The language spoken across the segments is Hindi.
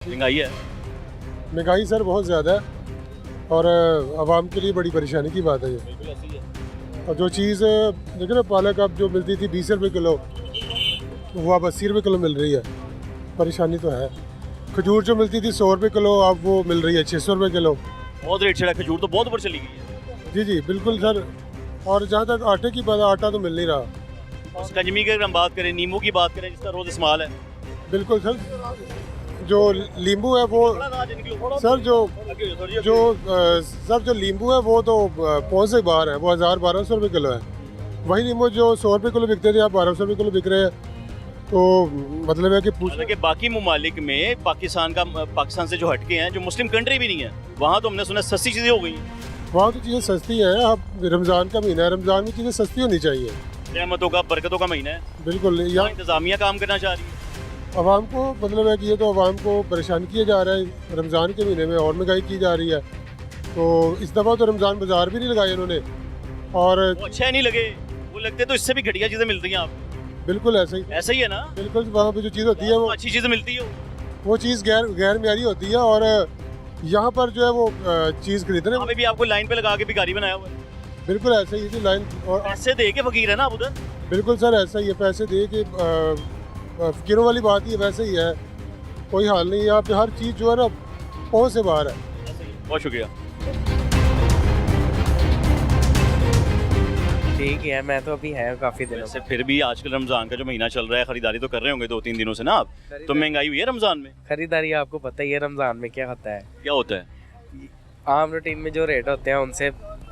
महंगाई है। महंगाई सर बहुत ज़्यादा है और आवाम के लिए बड़ी परेशानी की बात है ये। बिल्कुल ऐसी है। और जो चीज़ देखो ना, पालक अब जो मिलती थी 20 रुपये किलो, वो अब 80 रुपये किलो मिल रही है। परेशानी तो है। खजूर जो मिलती थी 100 रुपये किलो, अब वो मिल रही है 600 रुपये किलो। बहुत रेट चढ़ा, खजूर तो बहुत ऊपर चली गई है। जी जी बिल्कुल सर। और जहाँ तक आटे की बात, आटा तो मिल नहीं रहा। शिकंजमी की अगर हम बात करें, नींबू की बात करें जिसका रोज़ इस्तेमाल है, बिल्कुल सर। जो नींबू है वो सर, सर जो नींबू है वो तो पहुँच से बाहर है, वो 1000-1200 रुपये किलो है। वही नींबू जो 100 रुपये किलो बिकते थे, आप 1200 रुपये किलो बिक रहे हैं। तो मतलब है कि हालांकि बाकी ममालिक में पाकिस्तान से जो हटके हैं, जो मुस्लिम कंट्री भी नहीं है, वहाँ तो हमने सुना सस्ती चीज़ें हो गई हैं। वहाँ तो चीज़ें सस्ती हैं। अब रमज़ान का महीना है, रमज़ान में चीज़ें सस्ती होनी चाहिए। रहमतों का, बरकतों का महीना है। बिल्कुल। यहाँ यहाँ इंतजामिया काम करना चाह रही है। आवाम को मतलब है कि ये तो आवाम को परेशान किया जा रहा है। रमज़ान के महीने में और महंगाई की जा रही है। तो इस दफ़ा तो रमज़ान बाज़ार भी नहीं लगाए इन्होंने। और वो अच्छे नहीं लगे, वो लगते तो इससे भी घटिया चीज़ें मिलती हैं आपको। बिल्कुल ऐसा ही है ना। बिल्कुल। वहाँ पे जो चीज़ होती है वो अच्छी चीज़ें मिलती है। वो चीज़ गैर म्यारी होती है। और यहाँ पर जो है वो चीज़ खरीदने वहाँ पे भी आपको लाइन पे लगा के भिखारी बनाया हुआ है। बिल्कुल ऐसा ही है लाइन। और पैसे दे के फकीर है ना आप उधर। बिल्कुल सर ऐसा ही है, पैसे दे के फकीरों वाली बात ही है। वैसे ही है, कोई हाल नहीं है। यहाँ पे हर चीज़ जो है ना पहुँच से बाहर है। बहुत शुक्रिया। ठीक है, मैं तो अभी है काफ़ी दिनों वैसे फिर भी आजकल रमज़ान का जो महीना चल रहा है, खरीदारी तो कर रहे होंगे 2-3 दिनों से ना आप, तो महंगाई हुई है रमज़ान में। खरीदारी आपको पता ही है रमज़ान में क्या होता है। क्या होता है? आम रूटीन में जो रेट होते हैं उनसे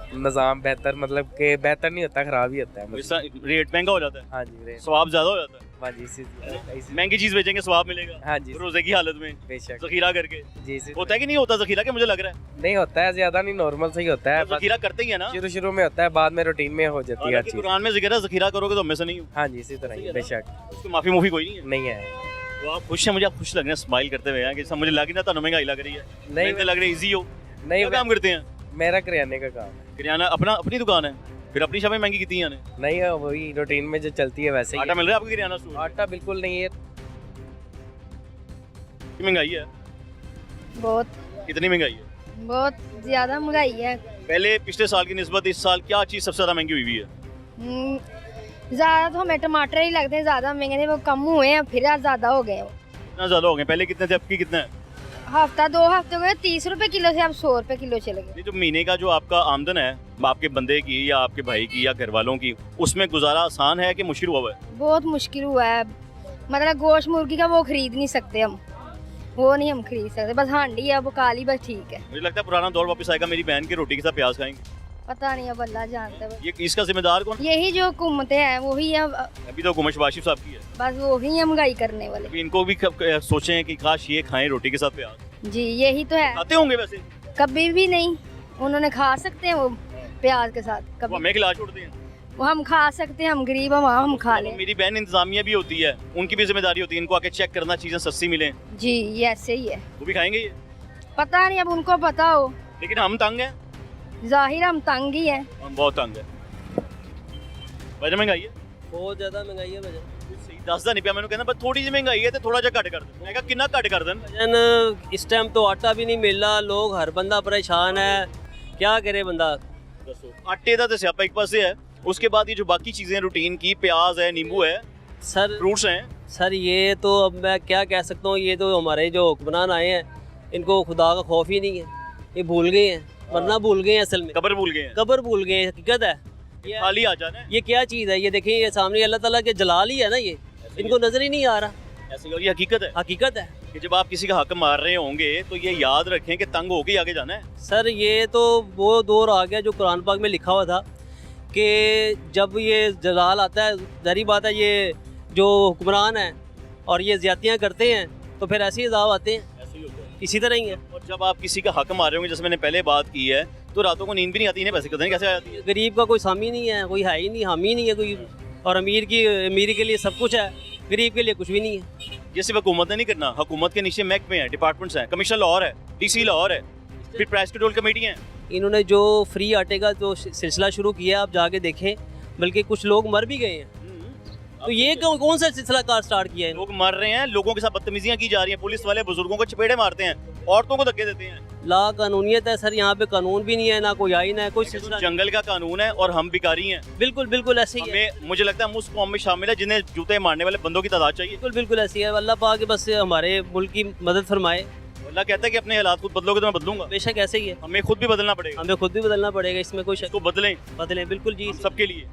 निज़ाम बेहतर, मतलब कि बेहतर नहीं होता, ख़राब ही होता है। इसका रेट महंगा हो जाता है, हाँ जी, रेट स्वाब ज़्यादा हो जाता है। हाँ जी, इसी महंगी चीज़ बेचेंगे, स्वाब मिलेगा। हाँ जी, रोज़े की हालत में बेशक ज़खीरा करके जी, इसी होता है कि नहीं होता ज़खीरा, कि मुझे लग रहा है नहीं होता है, ज़्यादा नहीं, नॉर्मल सही होता है। ज़खीरा करते ही है ना। शुरू में होता है, बाद में रूटीन में हो जाती है हर चीज़। कुरान में जिक्र है ज़खीरा करोगे तो हमें से नहीं हो। हाँ जी, इसी तरह ही बेशक। उसकी माफ़ी मुफी कोई नहीं है। नहीं है, तो आप खुश हैं? मुझे आप खुश लग रहे हैं स्माइल करते हुए, कि सब मुझे लग नहीं था महंगाई लग रही है। नहीं तो लग रही इजी हो। नहीं, क्या काम करते हैं? मेरा करियाने का काम है। किराना अपनी दुकान है, फिर अपनी शॉपें महंगी की हैं। नहीं है, वही रूटीन में जो चलती है वैसे ही आटा मिल रहा है आपको किराना स्टोर? आटा बिल्कुल नहीं है। महंगाई है बहुत कितनी महंगाई है? बहुत ज़्यादा महंगाई है। पहले पिछले साल की निस्बत इस साल क्या चीज़ सबसे ज़्यादा महंगी हुई है? ज़्यादा तो हमें टमाटर ही लगते हैं ज़्यादा महंगे थे, वो कम हुए हैं फिर आज ज़्यादा हो गए। इतना ज़्यादा हो गए? पहले कितने थे, अब की कितना है? हफ्ता 2 हफ्ते हो गए 30 रुपए किलो से अब 100 रुपए किलो चले गए। ये जो महीने का जो आपका आमदन है, आपके बंदे की या आपके भाई की या घर वालों की, उसमें गुजारा आसान है कि मुश्किल हुआ है? बहुत मुश्किल हुआ है। मतलब गोश्त मुर्गी का वो खरीद नहीं सकते हम, वो नहीं हम खरीद सकते। बस हांडी है वो काली, बस ठीक है। मुझे लगता है पुराना दौर वापस आएगा, मेरी बहन की रोटी के साथ प्याज खाएंगे। पता नहीं अब अल्लाह जानता है। ये इसका जिम्मेदार कौन? यही जो हुकूमतें हैं वही है, अभी तो हुकूमत शहबाज शरीफ साहब की है। बस वही है महंगाई करने वाले। अभी इनको भी सोचें कि काश ये खाएं रोटी के साथ प्याज। जी यही तो है। खाते होंगे वैसे? कभी भी नहीं उन्होंने खा सकते हैं वो प्याज के साथ, वो कभी हमें खिला छोड़ते हैं। वो हम खा सकते हैं, हम गरीब हम खा लें। मेरी बहन इंतजामिया भी होती है, उनकी भी जिम्मेदारी होती है इनको आके चेक करना चीजें सस्ती मिलें। जी ये ऐसे ही है। वो भी खाएंगे ये? पता नहीं अब उनको पता हो। लेकिन हम तंग हैं, जाहिर हम तंग ही हैं। हम बहुत तंग हैं। वजह महंगाई है, बहुत ज़्यादा महंगाई है भजन। सही दसदा नहीं पिया मैंने, कहना बस थोड़ी जी महंगाई है तो थोड़ा जा घट कर दे। मैं कहा कितना घट कर देन? भजन इस टाइम तो आटा भी नहीं मिल रहा, लोग हर बंदा परेशान है, क्या करे बंदा। दसो आटे का तो स्यापा एक पासे है, उसके बाद ये जो बाकी चीजें रूटीन की, प्याज है, नींबू है, सर फ्रूट्स हैं। सर ये तो अब मैं क्या कह सकता हूँ, ये तो हमारे जो हुक्मरान आए हैं इनको खुदा का खौफ ही नहीं है, ये भूल गए हैं, मरना भूल गए हैं, असल में कब्र भूल गए हैं, कब्र भूल गए हैं, हकीकत है। खाली आ जाना है। ये क्या चीज़ है, ये देखें, ये सामने अल्लाह ताला के जलाल ही है ना, ये इनको नजर ही नहीं आ रहा। ऐसे और ये हकीकत है हकीकत है कि जब आप किसी का हक मार रहे होंगे तो ये याद रखें कि तंग होके ही आगे जाना है। सर। ये तो वो दौर आ गया जो कुरान पाक में लिखा हुआ था कि जब ये जलाल आता है, जारी बात है, ये जो हुक्मरान है और ये ज़्यादतियाँ करते हैं तो फिर ऐसे ही अज़ाब आते हैं, ऐसे ही होता है। इसी तरह ही है। और जब आप किसी का हक मार रहे होंगे, जैसे मैंने पहले बात की है, तो रातों को नींद भी नहीं आती है, पैसे कैसे आ जाती है? गरीब का कोई सामी नहीं है, कोई है ही नहीं, हामी नहीं है कोई, और अमीर के लिए सब कुछ है, गरीब के लिए कुछ भी नहीं है। ये सिर्फ हुकूमत ने नहीं करना, हुकूमत के नीचे महकमे हैं, डिपार्टमेंट्स हैं, कमिश्नर लाहौर है, डीसी लाहौर है, फिर प्राइस कंट्रोल कमेटी है। इन्होंने जो फ्री आटे का जो सिलसिला शुरू किया, आप जाके देखें, बल्कि कुछ लोग मर भी गए हैं, तो ये कौन सा सिलसिला कार स्टार्ट किया है? लोग मर रहे हैं, लोगों के साथ बदतमीजियां की जा रही हैं, पुलिस वाले बुजुर्गों को चपेड़े मारते हैं, औरतों को धक्के देते हैं। ला कानूनियत है सर, यहाँ पे कानून भी नहीं है, ना कोई आइन है, कोई सिलसिला। जंगल का कानून है और हम भिखारी हैं। बिल्कुल बिल्कुल ऐसे ही है। हमें मुझे लगता है हम उस कौम में शामिल है जिन्हें जूते मारने वाले बंदों की तादाद चाहिए। बिल्कुल बिल्कुल ऐसी है। अल्लाह पाक बस हमारे मुल्क की मदद फरमाए। अल्लाह कहता है कि अपने हालात खुद बदलोगे तो मैं बदलूंगा। बेशक ऐसे ही है, हमें खुद भी बदलना पड़ेगा, हमें खुद भी बदलना पड़ेगा, इसमें कोई शक। इसको बदलें बदलें बिल्कुल जी। सबके लिए।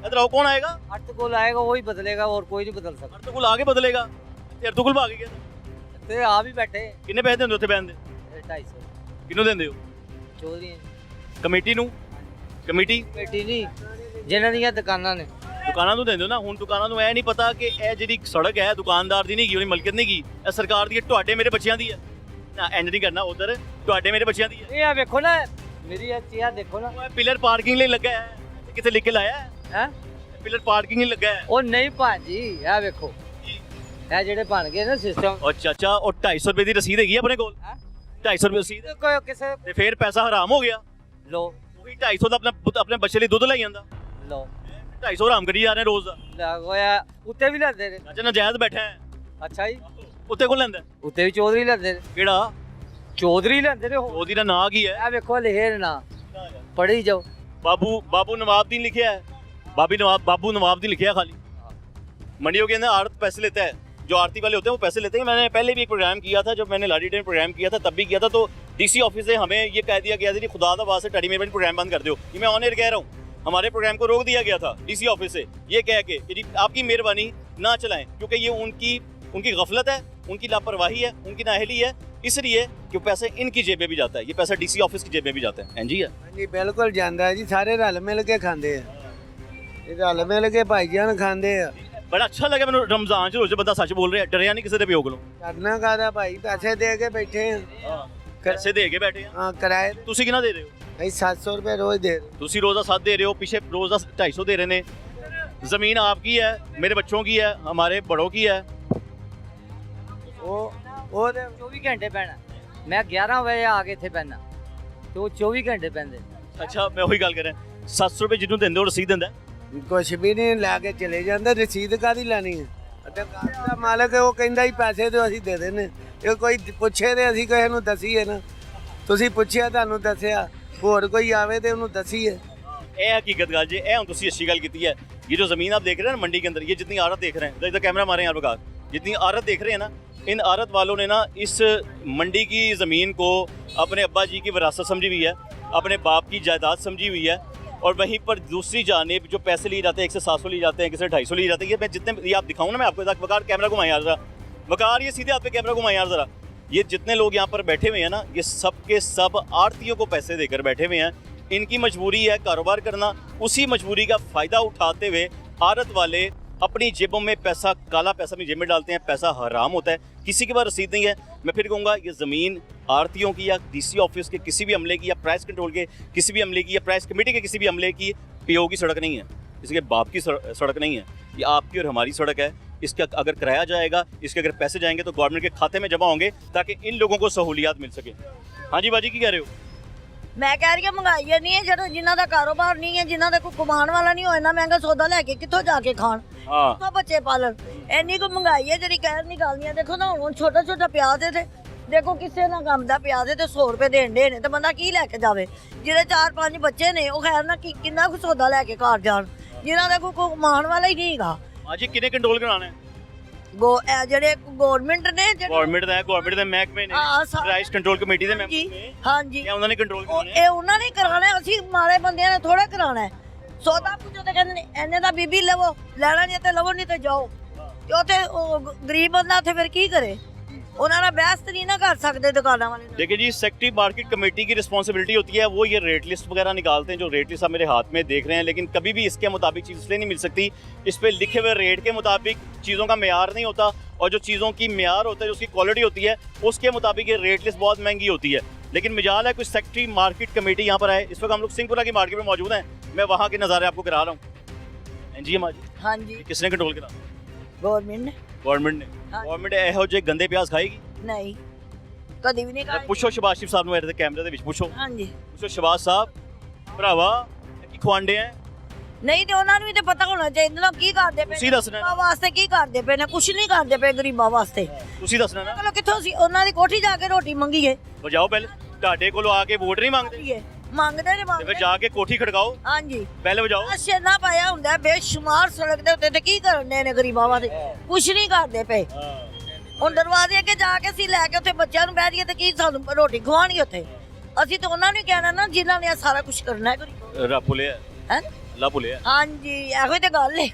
इधर आओ, कौन आएगा? अर्तुगरुल आएगा, वही बदलेगा और कोई नहीं बदल सकता। अर्तुगरुल आगे बदलेगा, अर्तुगरुल भाग गया। ਤੇ ਆ ਵੀ ਬੈਠੇ किन्ने पैसे देंदे उत्थे बैन दे? 250 किन्नू देंदे हो? ਚੌਧਰੀ कमेटी नू? कमेटी ਕਮੇਟੀ ਨਹੀਂ ਜਿਨ੍ਹਾਂ ਦੀਆਂ ਦੁਕਾਨਾਂ ਨੇ ਦੁਕਾਨਾਂ ਨੂੰ ਦਿੰਦੇ ਹੋ ਨਾ। ਹੁਣ ਦੁਕਾਨਾਂ ਨੂੰ ਇਹ ਨਹੀਂ ਪਤਾ ਕਿ ਇਹ ਜਿਹੜੀ ਸੜਕ ਹੈ ਦੁਕਾਨਦਾਰ ਦੀ ਨਹੀਂ ਗਈ, ਉਹਦੀ ਮਲਕੀਅਤ ਨਹੀਂ ਗਈ, ਇਹ ਸਰਕਾਰ ਦੀ ਹੈ, ਤੁਹਾਡੇ ਮੇਰੇ ਬੱਚਿਆਂ ਦੀ ਹੈ ਨਾ। ਇੰਜ ਨਹੀਂ ਕਰਨਾ, ਉਧਰ ਤੁਹਾਡੇ ਮੇਰੇ ਬੱਚਿਆਂ ਦੀ ਹੈ। ਇਹ ਆ ਵੇਖੋ ਨਾ ਮੇਰੀ ਇਹ ਚੀਜ਼ ਦੇਖੋ ਨਾ। ਉਹ ਪਿਲਰ ਪਾਰਕਿੰਗ ਲਈ ਲੱਗਾ ਹੈ, ਕਿਤੇ ਲਿਖ ਕੇ ਲਾਇਆ ਹੈ? ਹੈ ਪਿਲਰ ਪਾਰਕਿੰਗ ਲਈ ਲੱਗਾ ਹੈ। ਉਹ ਨਹੀਂ ਭਾਜੀ ਇਹ ਵੇਖੋ ਇਹ ਜਿਹੜੇ ਬਣ ਗਏ ਨਾ ਸਿਸਟਮ। ਉਹ ਚਾਚਾ, ਉਹ 250 ਰੁਪਏ ਦੀ ਰਸੀਦ ਹੈਗੀ ਆਪਣੇ ਕੋਲ? ਹੈਂ? 250 ਰੁਪਏ ਰਸੀਦ ਕੋਈ ਕਿਸੇ ਤੇ ਫਿਰ ਪੈਸਾ ਹਰਾਮ ਹੋ ਗਿਆ। ਲੋ ਉਹੀ 250 ਦਾ ਆਪਣੇ ਬੱਚੇ ਲਈ ਦੁੱਧ ਲੈ ਜਾਂਦਾ। ਲੋ 250 ਹਰਾਮ ਕਰੀ ਜਾ ਰਹੇ ਰੋਜ਼ ਦਾ। ਲੱਗੋਇਆ ਉੱਤੇ ਵੀ ਲੈਂਦੇ ਨੇ। ਚਾਚਾ ਨਜਾਇਜ਼ ਬੈਠਾ ਹੈ, ਅੱਛਾ ਜੀ, ਉੱਤੇ ਕੋਲ ਲੈਂਦਾ? ਉੱਤੇ ਵੀ ਚੌਧਰੀ ਲੈਂਦੇ ਨੇ। ਕਿਹੜਾ ਚੌਧਰੀ ਲੈਂਦੇ ਨੇ ਉਹ। ਉਹਦੀ ਦਾ ਨਾਂ ਕੀ ਹੈ? ਇਹ ਵੇਖੋ ਲਿਖੇ ਨਾ ਪੜ੍ਹੀ ਜਾਓ। बाबू नवाबुद्दीन लिखे है, बाबू नवाबुद्दीन लिखे है खाली। मंडियों के अंदर आड़त पैसे लेता है, जो आरती वाले होते हैं वो पैसे लेते हैं। मैंने पहले भी एक प्रोग्राम किया था, जब मैंने लाड़ी डे में प्रोग्राम किया था तब भी किया था, तो डीसी ऑफिस से हमें ये कह दिया गया था कि खुदा वास्ते से टड़ी में प्रोग्राम बंद कर दो। ये मैं ऑन एयर कह रहा हूँ, हमारे प्रोग्राम को रोक दिया गया था डीसी ऑफिस से, ये कह के कि आपकी मेहरबानी ना चलाएं, क्योंकि ये उनकी गफलत है, उनकी लापरवाही है, उनकी नाअहली है, इसलिए कि पैसे इनकी जेब में भी जाता है, ये पैसा डीसी ऑफिस की जेब में भी जाता है। जी है जी बिल्कुल ਜਾਂਦਾ ਹੈ ਜੀ, ਸਾਰੇ ਰਲ ਮਿਲ ਕੇ ਖਾਂਦੇ ਆ, ਇਹ ਰਲ ਮਿਲ ਕੇ ਭਾਈਜਾਨ ਖਾਂਦੇ ਆ। बड़ा अच्छा लगा मैंने रमजान च रोज बंदा सच बोल रहा है, डरिया नहीं किसी के प्यो कोलों। ਕਰਨਾ ਕਾਹਦਾ ਭਾਈ, ਪੈਸੇ ਦੇ ਕੇ ਬੈਠੇ ਆ। पैसे दे के बैठे हैं। ਹਾਂ ਕਿਰਾਏ ਤੁਸੀਂ ਕਿੰਨਾ ਦੇ ਰਹੇ ਹੋ? ਅਸੀਂ 700 ਰੁਪਏ ਰੋਜ਼ ਦੇ ਰਹੇ। ਤੁਸੀਂ ਰੋਜ਼ ਦਾ 7 ਦੇ ਰਹੇ ਹੋ, ਪਿਛੇ ਰੋਜ਼ ਦਾ 250 ਦੇ ਰਹੇ ਨੇ। ਜ਼ਮੀਨ ਆਪकी है, मेरे बच्चों की है, हमारे बड़ों की है। ਉਹ ਤੇ 24 ਘੰਟੇ ਪੈਣਾ। ਮੈਂ 11 ਵਜੇ ਆ ਕੇ ਇੱਥੇ ਪੈਣਾ ਤੇ ਉਹ 24 ਘੰਟੇ ਪੈਂਦੇ। ਅੱਛਾ, ਮੈਂ ਉਹੀ ਗੱਲ ਕਰ ਰਿਹਾ, 700 ਰੁਪਏ ਜਿਹਨੂੰ ਦਿੰਦੇ ਹੋ ਰਸੀਦ ਦਿੰਦਾ? ਕੁਛ ਵੀ ਨਹੀਂ ਲੈ ਕੇ ਚਲੇ ਜਾਂਦਾ, ਰਸੀਦ ਕਾਹਦੀ ਲੈਣੀ ਹੈ? ਅਤੇ ਘਰ ਦਾ ਮਾਲਕ ਹੈ, ਉਹ ਕਹਿੰਦਾ ਹੀ ਪੈਸੇ ਦਿਓ ਅਸੀਂ ਦੇ ਦੇਣੇ। ਇਹ ਕੋਈ ਪੁੱਛੇ ਤੇ ਅਸੀਂ ਕਿਸੇ ਨੂੰ ਦਸੀਏ ਨਾ, ਤੁਸੀਂ ਪੁੱਛਿਆ ਤੁਹਾਨੂੰ ਦੱਸਿਆ, ਹੋਰ ਕੋਈ ਆਵੇ ਤੇ ਉਹਨੂੰ ਦਸੀਏ। ਇਹ हकीकत गल जी, ये हम तुसी अच्छी गल की है। ये जो ज़मीन आप देख रहे हैं ना मंडी के अंदर, ये जितनी आरत देख रहे हैं, इधर कैमरा मारे यहाँ बकार, जितनी आरत देख रहे हैं ना, इन आरत वालों ने ना इस मंडी की ज़मीन को अपने अब्बा जी की विरासत समझी हुई है, अपने बाप की जायदाद समझी हुई है, और वहीं पर दूसरी जानिब जो पैसे लिए जाते हैं, 1 से 700 लिए जाते हैं, 1 से 250 लिए जाते हैं। ये मैं जितने ये आप दिखाऊँ ना, मैं आपको वकार कैमरा घुमाएं यार ज़रा, वकार ये सीधे आप पे कैमरा घुमाएं यार ज़रा। ये जितने लोग यहाँ पर बैठे हुए हैं ना, ये सब के सब आड़तियों को पैसे देकर बैठे हुए हैं। इनकी मजबूरी है कारोबार करना, उसी मजबूरी का फ़ायदा उठाते हुए आड़त वाले अपनी जेबों में पैसा, काला पैसा अपनी जेब में डालते हैं, पैसा हराम होता है, किसी के पास रसीद नहीं है। मैं फिर कहूँगा ये ज़मीन आड़तियों की या डीसी ऑफिस के किसी भी अमले की या प्राइस कंट्रोल के किसी भी अमले की या प्राइस कमेटी के किसी भी अमले की पीओ की सड़क नहीं है, इसके बाप की सड़क नहीं है, ये आपकी और हमारी सड़क है। इसका अगर कराया जाएगा, इसके अगर पैसे जाएंगे तो गवर्नमेंट के खाते में जमा होंगे, ताकि इन लोगों को सहूलियात मिल सके। हाँ जी बाजी, की कह रहे हो? ਮੈਂ ਕਹਿ ਰਹੀ ਹਾਂ ਮਹਿੰਗਾਈ ਨਹੀਂ ਹੈ, ਜਦੋਂ ਜਿਨ੍ਹਾਂ ਦਾ ਕਾਰੋਬਾਰ ਨਹੀਂ ਹੈ, ਜਿਨ੍ਹਾਂ ਦਾ ਕੋਈ ਕਮਾਉਣ ਵਾਲਾ ਨਹੀਂ, ਉਹ ਇੰਨਾ ਮਹਿੰਗਾ ਸੌਦਾ ਲੈ ਕੇ ਕਿੱਥੋਂ ਜਾ ਕੇ ਖਾਣ, हाँ ਕਿੱਥੋਂ ਬੱਚੇ ਪਾਲਣ। ਇੰਨੀ ਕੁ ਮਹਿੰਗਾਈ ਹੈ ਜਿਹੜੀ ਕਹਿਣ ਦੀ ਗੱਲ ਨਹੀਂ ਹੈ। ਦੇਖੋ ਨਾ ਹੁਣ ਛੋਟਾ ਛੋਟਾ ਪਿਆਜ਼ ਤੇ ਦੇਖੋ ਕਿਸੇ ਨਾ ਕੰਮ ਦਾ ਪਿਆਜ਼ ਤੇ 100 ਰੁਪਏ ਦੇਣ ਦੇ ਨੇ, ਤੇ ਬੰਦਾ ਕੀ ਲੈ ਕੇ ਜਾਵੇ? ਜਿਹੜੇ 4-5 ਬੱਚੇ ਨੇ ਉਹ ਖੈਰ ਨਾ ਕਿੰਨਾ ਕੁ ਸੌਦਾ ਲੈ ਕੇ ਘਰ ਜਾਣ, ਜਿਨ੍ਹਾਂ ਦਾ ਕੋਈ ਕਮਾਉਣ ਵਾਲਾ ਹੀ ਨਹੀਂ ਹੈਗਾ। हाँ जी, किन्ने कंट्रोल कराना है? ਜਿਹੜੇ ਗਵਰਨਮੈਂਟ ਨੇ गवर्नमेंट ਦਾ गवर्नमेंट ਦੇ ਮਹਿਕਮੇ ਨੇ, ਪ੍ਰਾਈਸ ਕੰਟਰੋਲ ਕਮੇਟੀ ਦੇ ਮੈਂਬਰ ਨੇ। ਹਾਂਜੀ, ਇਹ ਉਹਨਾਂ ਨੇ ਕੰਟਰੋਲ ਕਰਨਾ ਇਹ ਉਹਨਾਂ ਨੇ ਕਰਾਣਾ ਹੈ, ਅਸੀਂ ਮਾੜੇ ਬੰਦਿਆਂ ਨੇ ਥੋੜਾ ਕਰਾਣਾ ਹੈ। ਸੌਦਾ ਪੁੱਛੋ ਤੇ ਕਹਿੰਦੇ ਨੇ ਇਹਨੇ ਦਾ ਬੀਬੀ ਲਵੋ, ਲੈਣਾ ਨਹੀਂ ਤੇ ਲਵੋ, ਨਹੀਂ ਤੇ ਜਾਓ। ਤੇ ਉੱਥੇ ਉਹ ਗਰੀਬ ਬੰਦਾ ਉੱਥੇ ਫਿਰ ਕੀ ਕਰੇ? ਉਹਨਾਂ ਨਾਲ ਬਹਿਸ ਨਹੀਂ ਨਾ ਕਰ ਸਕਦੇ दुकाना वाले। देखिए जी, सेक्रेटरी मार्केट कमेटी की रिस्पॉन्सिबिलिटी होती है, वो ये रेट लिस्ट वगैरह निकालते हैं, जो रेट लिस्ट आप मेरे हाथ में देख रहे हैं, लेकिन कभी भी इसके मुताबिक चीज़ इसलिए नहीं मिल सकती, इस पर लिखे हुए रेट के मुताबिक चीज़ों का मेयार नहीं होता, और जो चीज़ों की मेयार होता है, जो उसकी क्वालिटी होती है, उसके मुताबिक ये रेट लिस्ट बहुत महंगी होती है। लेकिन मिजाल है कुछ सेक्रेटरी मार्केट कमेटी यहाँ पर आए, इस वक्त हम लोग सिंहपुरा की मार्केट में मौजूद हैं, मैं वहाँ के नज़ारे आपको करा रहा हूँ। जी अम्मा जी, हाँ जी, किसने कंट्रोल करा? गवर्नमेंट ने। गवर्नमेंट ने। हाँ। गवर्नमेंट ਇਹੋ ਜਿਹੇ ਗੰਦੇ ਪਿਆਜ਼ ਖਾਏਗੀ? ਨਹੀਂ, ਕਦੀ ਵੀ ਨਹੀਂ ਖਾਈ। ਪੁੱਛੋ ਸ਼ਬਾਜ਼ ਸ਼ਰੀਫ ਸਾਹਿਬ ਨੂੰ, ਇਹਦੇ ਕੈਮਰੇ ਦੇ ਵਿੱਚ ਪੁੱਛੋ। ਹਾਂਜੀ, ਪੁੱਛੋ ਸ਼ਬਾਜ਼ ਸਾਹਿਬ, ਭਰਾਵਾ ਇਹ ਕੀ ਖਵਾਂਡੇ ਆ? ਨਹੀਂ ਤੇ ਉਹਨਾਂ ਨੂੰ ਵੀ ਤੇ ਪਤਾ ਹੋਣਾ ਚਾਹੀਦਾ ਨਾ ਕੀ ਕਰਦੇ ਪਏ ਤੁਸੀਂ ਦੱਸਣਾ ਨਾ। ਗਰੀਬਾਂ ਵਾਸਤੇ ਕੀ ਕਰਦੇ ਪਏ ਨੇ, ਕੁਛ ਨਹੀਂ ਕਰਦੇ ਪਏ ਗਰੀਬਾਂ ਵਾਸਤੇ। ਤੁਸੀਂ ਦੱਸਣਾ ਨਾ। ਚਲੋ ਕਿੱਥੋਂ ਸੀ ਉਹਨਾਂ ਦੀ ਕੋਠੀ ਜਾ ਕੇ ਰੋਟੀ ਮੰਗੀਏ, ਵਜਾਓ ਪਹਿਲੇ, ਤੁਹਾਡੇ ਕੋਲੋਂ ਆ ਕੇ ਵੋਟ ਨਹੀਂ ਮੰਗਦੇ ਮੰਗਦੇ ਨੇ ਤੇ ਮੰਗਦੇ ਫਿਰ ਜਾ ਕੇ ਕੋਠੀ ਖੜਕਾਓ, ਹਾਂਜੀ ਪਹਿਲੇ ਵਜਾਓ। ਅਸ਼ਨਾ ਪਾਇਆ ਹੁੰਦਾ ਬੇਸ਼ੁਮਾਰ ਸੜਕ ਦੇ ਉੱਤੇ, ਤੇ ਕੀ ਕਰਨੇ ਨੇ ਗਰੀਬਾਂ ਵਾਸਤੇ, ਕੁਛ ਨਹੀਂ ਕਰਦੇ ਪਏ। ਹੁਣ ਦਰਵਾਜ਼ੇ ਅੱਗੇ ਜਾ ਕੇ ਅਸੀਂ ਲੈ ਕੇ ਉੱਥੇ ਬੱਚਿਆਂ ਨੂੰ ਬਹਿ ਜਾਈਏ ਤੇ ਕੀ ਸਾਨੂੰ ਰੋਟੀ ਖਵਾਉਣਗੇ ਉੱਥੇ? ਅਸੀਂ ਤਾਂ ਉਹਨਾਂ ਨੂੰ ਹੀ ਕਹਿਣਾ ਨਾ ਜਿਨ੍ਹਾਂ ਨੇ ਇਹ ਸਾਰਾ ਕੁਝ ਕਰਨਾ ਹੈ। ਰੱਬ ਭੁੱਲਿਆ ਹੈ ਅੱਲਾ ਭੁੱਲਿਆ। ਹਾਂਜੀ ਇਹੋ ਹੀ ਤੇ ਗੱਲ ਹੈ।